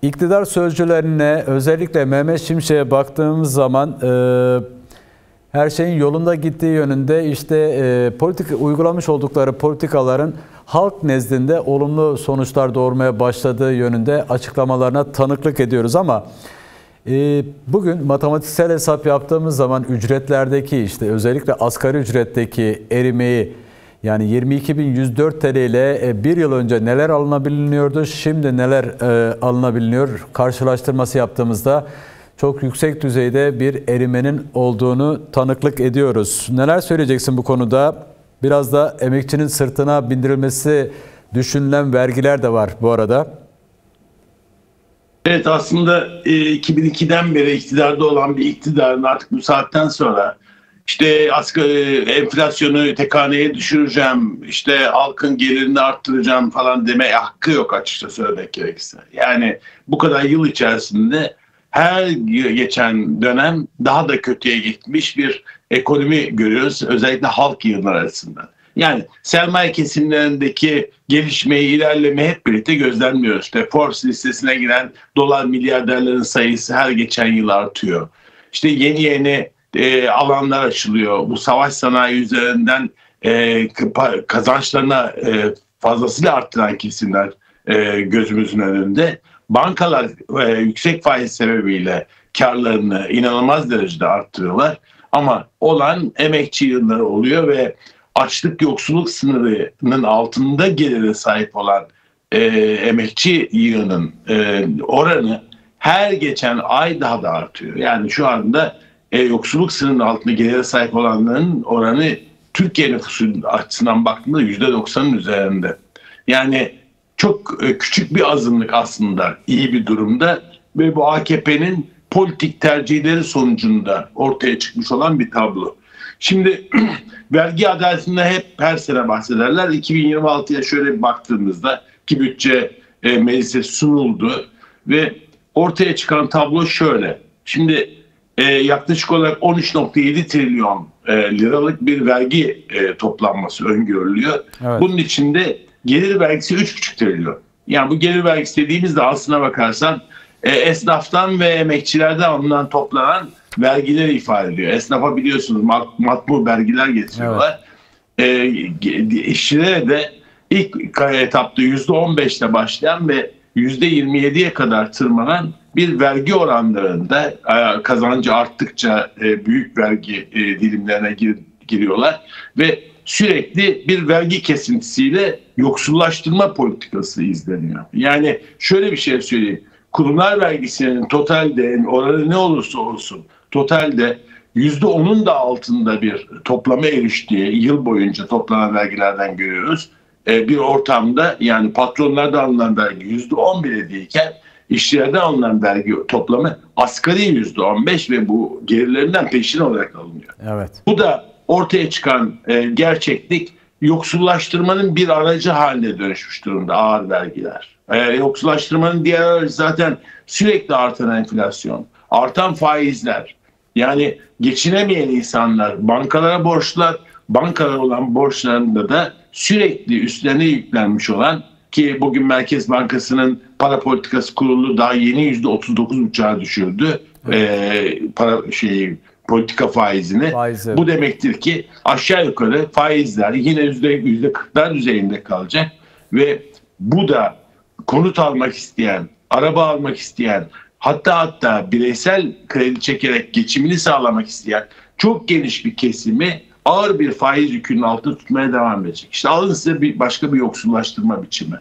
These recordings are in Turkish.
İktidar sözcülerine, özellikle Mehmet Şimşek'e baktığımız zaman her şeyin yolunda gittiği yönünde, işte uygulamış oldukları politikaların halk nezdinde olumlu sonuçlar doğurmaya başladığı yönünde açıklamalarına tanıklık ediyoruz. Ama bugün matematiksel hesap yaptığımız zaman ücretlerdeki, işte özellikle asgari ücretteki erimeyi, yani 22.104 TL ile bir yıl önce neler alınabiliyordu, şimdi neler alınabiliyor karşılaştırması yaptığımızda çok yüksek düzeyde bir erimenin olduğunu tanıklık ediyoruz. Neler söyleyeceksin bu konuda? Biraz da emekçinin sırtına bindirilmesi düşünülen vergiler de var bu arada. Evet, aslında 2002'den beri iktidarda olan bir iktidarın artık bu saatten sonra işte enflasyonu tek haneye düşüreceğim, işte halkın gelirini arttıracağım falan deme hakkı yok, açıkça söylemek gerekirse. Yani bu kadar yıl içerisinde her geçen dönem daha da kötüye gitmiş bir ekonomi görüyoruz, özellikle halk yığınları arasından. Yani sermaye kesimlerindeki gelişmeyi, ilerlemeyi hep birlikte gözlemliyoruz. İşte Forbes listesine giren dolar milyarderlerin sayısı her geçen yıl artıyor. İşte yeni alanlar açılıyor. Bu savaş sanayi üzerinden kazançlarına fazlasıyla arttıran kesimler gözümüzün önünde. Bankalar yüksek faiz sebebiyle karlarını inanılmaz derecede arttırıyorlar. Ama olan emekçi yığınları oluyor ve açlık yoksulluk sınırının altında gelire sahip olan emekçi yığının oranı her geçen ay daha da artıyor. Yani şu anda yoksulluk sınırının altında gelire sahip olanların oranı Türkiye nüfusunun açısından baktığında %90'ın üzerinde. Yani çok küçük bir azınlık aslında iyi bir durumda ve bu AKP'nin politik tercihleri sonucunda ortaya çıkmış olan bir tablo. Şimdi vergi adaletinden hep her sene bahsederler. 2026'ya şöyle bir baktığımızda ki bütçe meclise sunuldu ve ortaya çıkan tablo şöyle. Şimdi yaklaşık olarak 13.7 trilyon liralık bir vergi toplanması öngörülüyor. Evet. Bunun içinde gelir vergisi 3,5 trilyon. Yani bu gelir vergisi dediğimizde aslına bakarsan esnaftan ve emekçilerden alınan toplanan vergileri ifade ediyor. Esnafa biliyorsunuz matbu vergiler getiriyorlar. Evet. İşçilere de ilk etapta %15'le başlayan ve %27'ye kadar tırmanan bir vergi oranlarında kazancı arttıkça büyük vergi dilimlerine giriyorlar ve sürekli bir vergi kesintisiyle yoksullaştırma politikası izleniyor. Yani şöyle bir şey söyleyeyim. Kurumlar vergisinin totalde oranı ne olursa olsun totalde %10'un da altında bir toplama eriştiği yıl boyunca toplanan vergilerden görüyoruz. Bir ortamda yani patronlardan alınan vergi %11 değilken işçilerden alınan vergi toplamı asgari %15 ve bu gelirlerinden peşin olarak alınıyor. Evet. Bu da ortaya çıkan gerçeklik yoksullaştırmanın bir aracı haline dönüşmüş durumda ağır vergiler. Yoksullaştırmanın diğer aracı zaten sürekli artan enflasyon, artan faizler. Yani geçinemeyen insanlar bankalara borçlar, bankalara olan borçlarında da sürekli üstlerine yüklenmiş olan ki bugün Merkez Bankası'nın para politikası kurulu daha yeni %39,5'a düşürdü politika faizini. Bu demektir ki aşağı yukarı faizler yine %40'lar düzeyinde kalacak ve bu da konut almak isteyen, araba almak isteyen, hatta bireysel kredi çekerek geçimini sağlamak isteyen çok geniş bir kesimi ağır bir faiz yükünün altında tutmaya devam edecek. İşte alın size başka bir yoksullaştırma biçimi.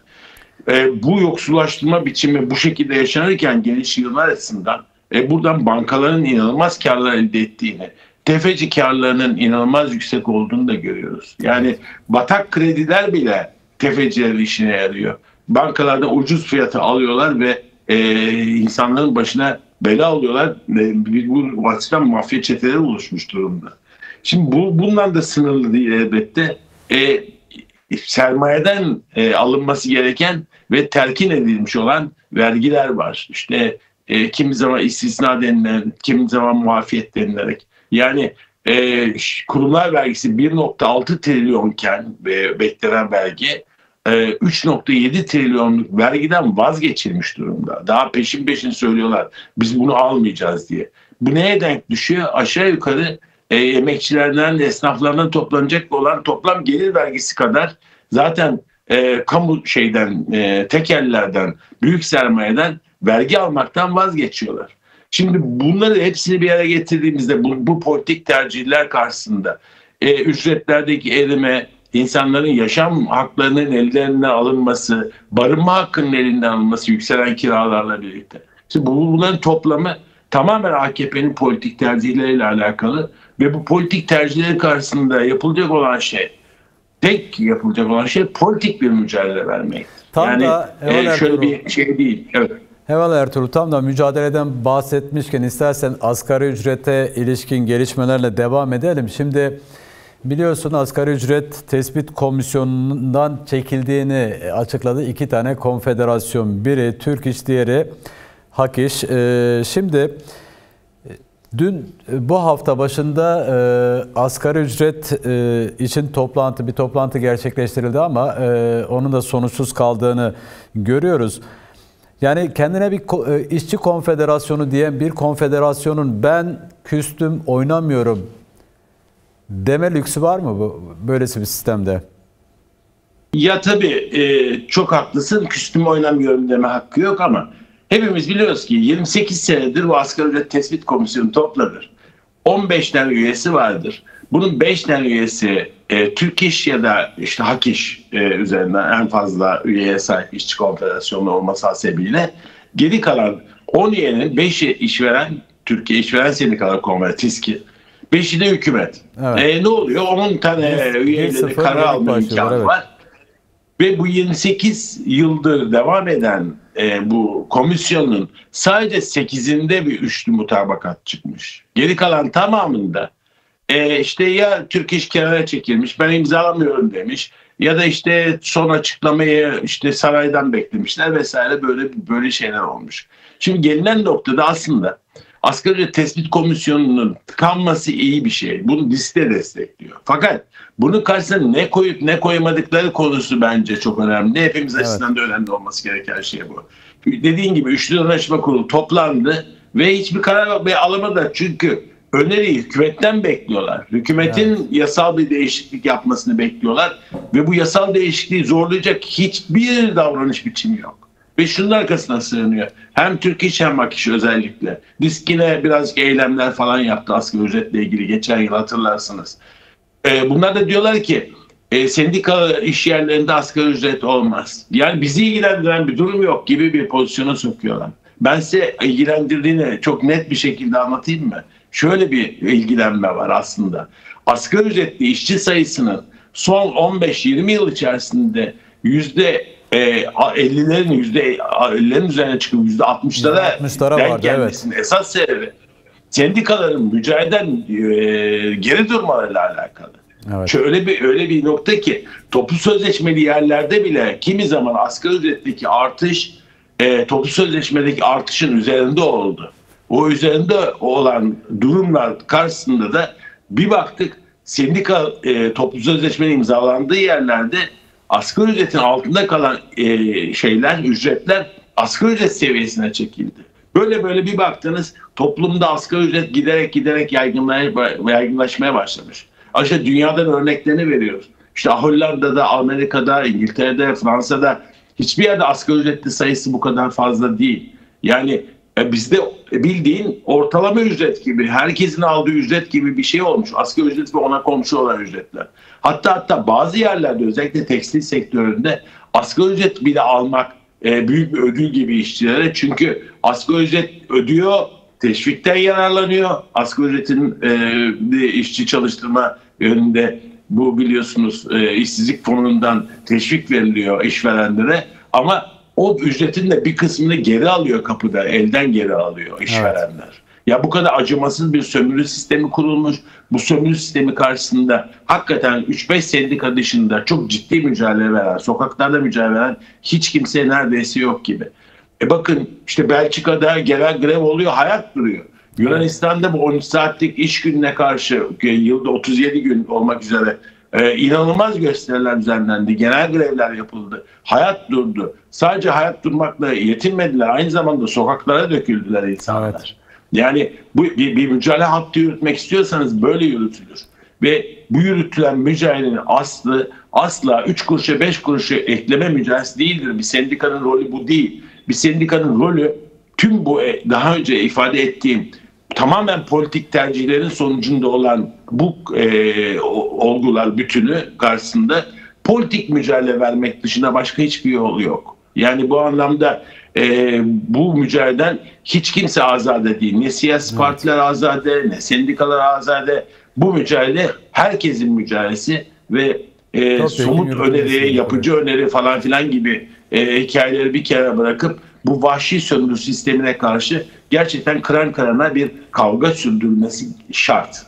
Bu yoksullaştırma biçimi bu şekilde yaşanırken geniş yıllar açısından buradan bankaların inanılmaz karlar elde ettiğini, tefeci karlarının inanılmaz yüksek olduğunu da görüyoruz. Yani batak krediler bile tefecilerin işine yarıyor. Bankalarda ucuz fiyatı alıyorlar ve insanların başına bela alıyorlar. Bu açıdan mafya çeteleri oluşmuş durumda. Şimdi bundan da sınırlı değil elbette. Sermayeden alınması gereken ve telkin edilmiş olan vergiler var. İşte kimi zaman istisna denilen, kimi zaman muafiyet denilerek. Yani kurumlar vergisi 1,6 trilyonken beklenen vergi 3,7 trilyonluk vergiden vazgeçilmiş durumda. Daha peşin söylüyorlar biz bunu almayacağız diye. Bu neye denk düşüyor? Aşağı yukarı emekçilerden, esnaflardan toplanacak olan toplam gelir vergisi kadar zaten kamu tekellerden, büyük sermayeden vergi almaktan vazgeçiyorlar. Şimdi bunları hepsini bir araya getirdiğimizde bu politik tercihler karşısında ücretlerdeki erime, insanların yaşam haklarının ellerinden alınması, barınma hakkının elinden alınması yükselen kiralarla birlikte. Şimdi bunların toplamı tamamen AKP'nin politik tercihleriyle alakalı ve bu politik tercihleri karşısında yapılacak olan şey, tek yapılacak olan şey politik bir mücadele vermek. Tam yani da şöyle bir şey değil. Evet. Eyvallah Ertuğrul. Tam da mücadeleden bahsetmişken istersen asgari ücrete ilişkin gelişmelerle devam edelim. Şimdi biliyorsun asgari ücret tespit komisyonundan çekildiğini açıkladı. 2 tane konfederasyon. Biri Türk İş, diğeri Hak İş. Şimdi dün bu hafta başında asgari ücret için bir toplantı gerçekleştirildi ama onun da sonuçsuz kaldığını görüyoruz. Yani kendine bir işçi konfederasyonu diyen bir konfederasyonun ben küstüm oynamıyorum deme lüksü var mı böylesi bir sistemde? Ya tabii çok haklısın. Küstüm oynamıyorum deme hakkı yok ama hepimiz biliyoruz ki 28 senedir bu asgari ücret tespit komisyonu topladır. 15 tane üyesi vardır. Bunun 5 tane üyesi Türk İş ya da işte Hak İş üzerinden en fazla üyeye sahip işçi konfederasyonu olması hasebiyle geri kalan 10 üyenin 5'i işveren, Türkiye İşveren Sendikaları Konfederasyonu TİSKİ, 5'i de hükümet. Evet. Ne oluyor? 10 tane üyeyle karar alma imkanı var. Ve bu 28 yıldır devam eden bu komisyonun sadece 8'inde bir üçlü mutabakat çıkmış. Geri kalan tamamında işte ya Türk İş kenara çekilmiş, ben imzalamıyorum demiş ya da işte son açıklamayı işte saraydan beklemişler vesaire, böyle şeyler olmuş. Şimdi gelinen noktada aslında asgari ücret tespit komisyonunun tıkanması iyi bir şey. Bunu liste destekliyor. Fakat bunun karşısına ne koyup ne koymadıkları konusu bence çok önemli. Hepimiz açısından da önemli olması gereken şey bu. Dediğin gibi üçlü danışma kurulu toplandı ve hiçbir karar alamadı. Çünkü öneriyi hükümetten bekliyorlar. Hükümetin yasal bir değişiklik yapmasını bekliyorlar ve bu yasal değişikliği zorlayacak hiçbir davranış biçimi yok. Ve şunun arkasına sığınıyor. Hem Türk İş hem Hak İş özellikle. Diskine birazcık eylemler falan yaptı asgari ücretle ilgili. Geçen yıl hatırlarsınız. Bunlar da diyorlar ki sendika iş yerlerinde asgari ücret olmaz. Yani bizi ilgilendiren bir durum yok gibi bir pozisyona sokuyorlar. Ben size ilgilendirdiğini çok net bir şekilde anlatayım mı? Şöyle bir ilgilenme var aslında. Asgari ücretli işçi sayısının son 15-20 yıl içerisinde %50'lerin üzerine çıkıp %60'lara denk gelmesinin esas sebebi sendikaların mücadeleden geri durmalarıyla alakalı. Evet. Öyle bir nokta ki toplu sözleşmeli yerlerde bile kimi zaman asgari ücretteki artış toplu sözleşmedeki artışın üzerinde oldu. O üzerinde olan durumlar karşısında da bir baktık sendika toplu sözleşmenin imzalandığı yerlerde asgari ücretin altında kalan ücretler asgari ücret seviyesine çekildi. Böyle bir baktınız toplumda asgari ücret giderek yaygınlaşmaya başlamış. İşte dünyadan örneklerini veriyoruz. İşte Hollanda'da, Amerika'da, İngiltere'de, Fransa'da hiçbir yerde asgari ücretli sayısı bu kadar fazla değil. Yani bizde bildiğin ortalama ücret gibi, herkesin aldığı ücret gibi bir şey olmuş. Asgari ücret ve ona komşu olan ücretler. Hatta bazı yerlerde özellikle tekstil sektöründe asgari ücret bile almak büyük bir ödül gibi işçilere. Çünkü asgari ücret ödüyor, teşvikten yararlanıyor. Asgari ücretin işçi çalıştırma yönünde bu biliyorsunuz işsizlik fonundan teşvik veriliyor işverenlere. Ama o ücretin de bir kısmını geri alıyor kapıda, elden geri alıyor işverenler. Evet. Ya bu kadar acımasız bir sömürü sistemi kurulmuş. Bu sömürü sistemi karşısında hakikaten 3-5 sendika dışında çok ciddi mücadele veren, sokaklarda mücadele veren hiç kimse neredeyse yok gibi. Bakın işte Belçika'da genel grev oluyor, hayat duruyor. Yunanistan'da bu 13 saatlik iş gününe karşı yılda 37 gün olmak üzere İnanılmaz gösteriler düzenlendi. Genel grevler yapıldı. Hayat durdu. Sadece hayat durmakla yetinmediler. Aynı zamanda sokaklara döküldüler insanlar. Evet. Yani bir mücadele hattı yürütmek istiyorsanız böyle yürütülür. Ve bu yürütülen mücadelenin asla 3 kuruşa 5 kuruşa ekleme mücadelesi değildir. Bir sendikanın rolü bu değil. Bir sendikanın rolü tüm bu daha önce ifade ettiğim tamamen politik tercihlerin sonucunda olan bu olgular bütünü karşısında politik mücadele vermek dışında başka hiçbir yol yok. Yani bu anlamda bu mücadeleden hiç kimse azade değil. Ne siyasi partiler azade, ne sendikalar azade. Bu mücadele herkesin mücadelesi ve somut öneri, yapıcı öneri falan filan gibi hikayeleri bir kere bırakıp bu vahşi sömürü sistemine karşı gerçekten kıran kırana bir kavga sürdürülmesi şart.